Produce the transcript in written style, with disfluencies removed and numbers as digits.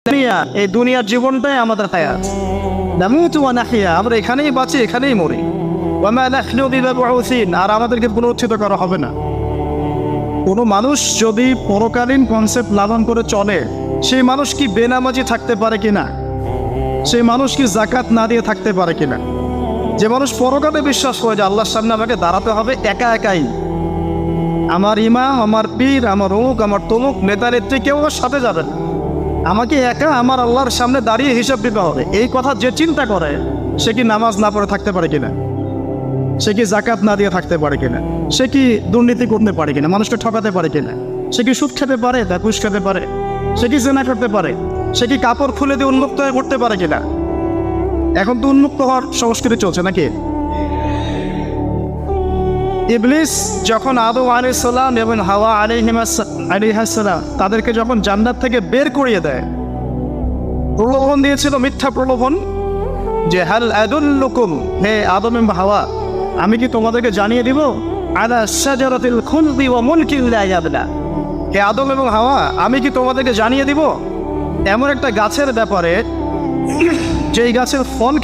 এই দুনিয়ার জীবনটাই আমাদের হায়াত। নামুতু ওয়া নাহইয়া, আমরা এখানেই বাঁচি, এখানেই মরি। ওয়া মা নাহনু বিমাবউসিন, আর আমাদেরকে পুনরুত্থিত করা হবে না। কোনো মানুষ যদি পরকালীন কনসেপ্ট লালন করে চলে, সেই মানুষ কি বেনামাজি থাকতে পারে কিনা? সেই মানুষ কি যাকাত না দিয়ে থাকতে পারে কিনা? যে মানুষ পরকালে বিশ্বাস করে যে আল্লাহর সামনে আমাকে দাঁড়াতে হবে একা একাই, আমার ইমাম, আমার পীর, আমার অমুক, আমার তমুক নেতা নেত্রী কেউ আমার সাথে যাবে না, আমাকে একা আমার আল্লাহর সামনে দাঁড়িয়ে হিসাব দিতে হবে, এই কথা যে চিন্তা করে, সে কি নামাজ না পড়ে থাকতে পারে কিনা? সে কি যাকাত না দিয়ে থাকতে পারে কিনা? সে কি দুর্নীতি করতে পারে কিনা? মানুষকে ঠকাতে পারে কিনা? সে কি সুদ খেতে পারে, ঘুষ খেতে পারে? সে কি জেনা করতে পারে? সে কি কাপড় খুলে দিয়ে উন্মুক্ত হয়ে ঘুরতে পারে কিনা? এখন তো উন্মুক্ত হওয়ার সংস্কৃতি চলছে নাকি? ইবলিস যখন আদম আলাইহিস সালাম এবং হাওয়া আলাইহিস সালাম তাদেরকে যখন জান্নাত থেকে বের করিয়ে দেয়, প্রলোভন দিয়েছিল, মিথ্যা প্রলোভন, যে হাল আদুল্লুকুম, হে আদম এবং হাওয়া, আমি কি তোমাদেরকে জানিয়ে দিব আলা শাজারাতিল খুলদি ওয়া মুলকিন লা ইয়াবলা, হে আদম এবং হাওয়া, আমি কি তোমাদেরকে জানিয়ে দিব এমন একটা গাছের ব্যাপারে যেই গাছের ফল